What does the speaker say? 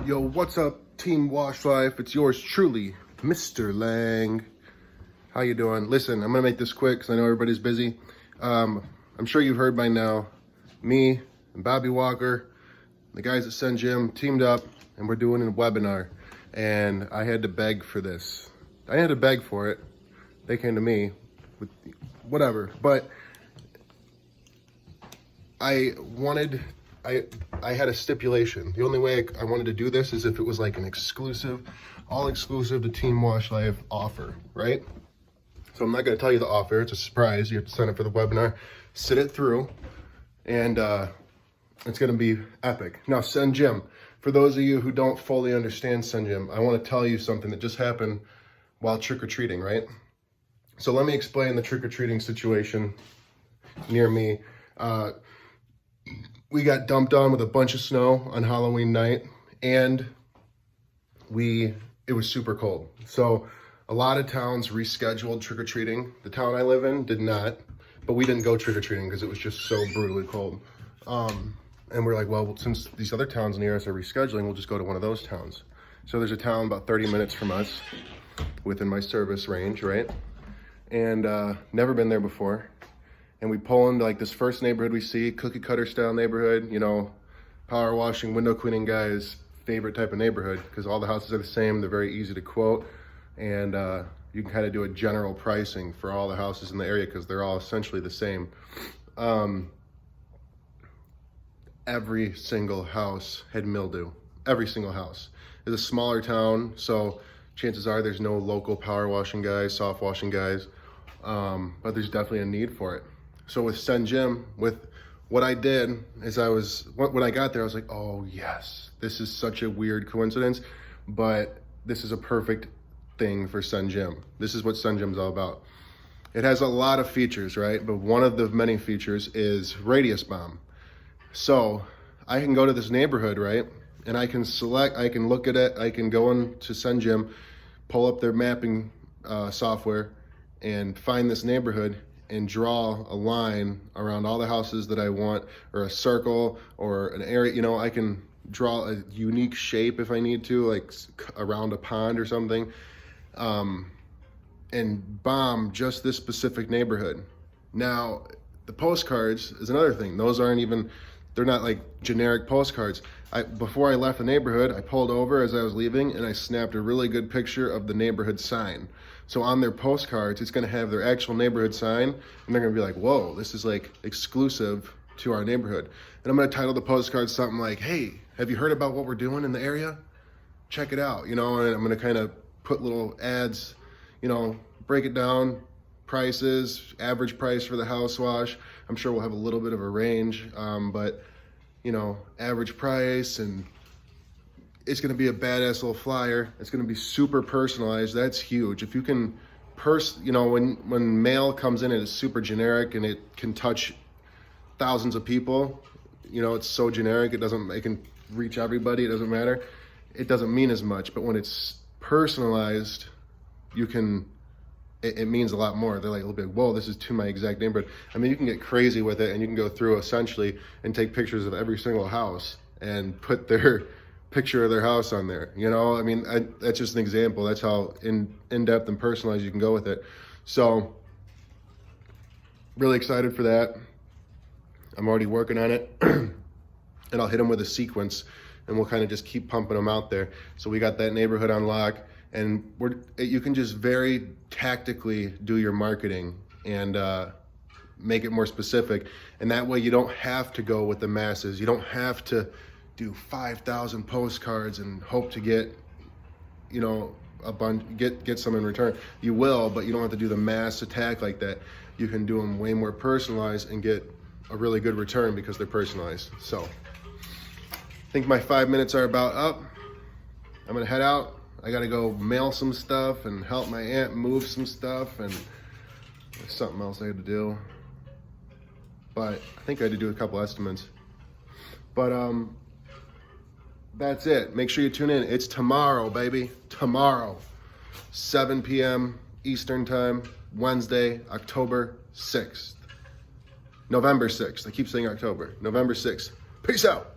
Yo, what's up, Team Wash Life? It's yours truly, Mr. Lang. How you doing? Listen, I'm gonna make this quick because I know everybody's busy. I'm sure you've heard by now, me and Bobby Walker, the guys at Sun Gym, teamed up and we're doing a webinar. And I had to beg for this. I had to beg for it. They came to me with whatever, but I had a stipulation. The only way I wanted to do this is if it was like an exclusive, all exclusive to Team Wash Life offer, right? So I'm not gonna tell you the offer, it's a surprise. You have to sign up for the webinar, sit it through, and it's gonna be epic. Now, Sun Gym, for those of you who don't fully understand Sun Gym, I wanna tell you something that just happened while trick-or-treating, right? So let me explain the trick-or-treating situation near me. We got dumped on with a bunch of snow on Halloween night, and it was super cold. So a lot of towns rescheduled trick-or-treating. The town I live in did not, but we didn't go trick-or-treating because it was just so brutally cold. And we're like, well, since these other towns near us are rescheduling, we'll just go to one of those towns. So there's a town about 30 minutes from us within my service range, right? And never been there before. And we pull into like this first neighborhood we see, cookie cutter style neighborhood, you know, power washing, window cleaning guys' favorite type of neighborhood because all the houses are the same. They're very easy to quote. And you can kind of do a general pricing for all the houses in the area because they're all essentially the same. Every single house had mildew. Every single house. It's a smaller town, so chances are there's no local power washing guys, soft washing guys, but there's definitely a need for it. So with Sun Gym, with what I did is when I got there, I was like, oh yes, this is such a weird coincidence, but this is a perfect thing for Sun Gym. This is what Sun Gym is all about. It has a lot of features, right? But one of the many features is Radius Bomb. So I can go to this neighborhood, right? And I can look at it, I can go into Sun Gym, pull up their mapping software and find this neighborhood and draw a line around all the houses that I want, or a circle or an area. You know, I can draw a unique shape if I need to, like around a pond or something, and bomb just this specific neighborhood. Now, the postcards is another thing. Those they're not like generic postcards. Before I left the neighborhood, I pulled over as I was leaving and I snapped a really good picture of the neighborhood sign. So on their postcards, it's gonna have their actual neighborhood sign, and they're gonna be like, whoa, this is like exclusive to our neighborhood. And I'm gonna title the postcard something like, hey, have you heard about what we're doing in the area? Check it out, you know, and I'm gonna kind of put little ads, you know, break it down, prices, average price for the house wash. I'm sure we'll have a little bit of a range, but you know, average price, and it's gonna be a badass little flyer. It's gonna be super personalized. That's huge. If you can you know, when mail comes in and it's super generic and it can touch thousands of people, you know, it's so generic, it can reach everybody, it doesn't matter. It doesn't mean as much, but when it's personalized, it means a lot more. They're like a little bit, whoa, this is to my exact neighborhood. I mean, you can get crazy with it and you can go through essentially and take pictures of every single house and put their picture of their house on there. You know, I mean, that's just an example. That's how in-depth and personalized you can go with it. So really excited for that. I'm already working on it and I'll hit them with a sequence and we'll kind of just keep pumping them out there. So we got that neighborhood on lock. And you can just very tactically do your marketing and make it more specific. And that way you don't have to go with the masses. You don't have to do 5,000 postcards and hope to get, you know, a bunch, get some in return. You will, but you don't have to do the mass attack like that. You can do them way more personalized and get a really good return because they're personalized. So I think my 5 minutes are about up. I'm gonna head out. I gotta go mail some stuff and help my aunt move some stuff, and there's something else I had to do. But I think I had to do a couple estimates. But that's it. Make sure you tune in. It's tomorrow, baby. Tomorrow, 7 p.m. Eastern time, Wednesday, October 6th. November 6th. I keep saying October. November 6th. Peace out.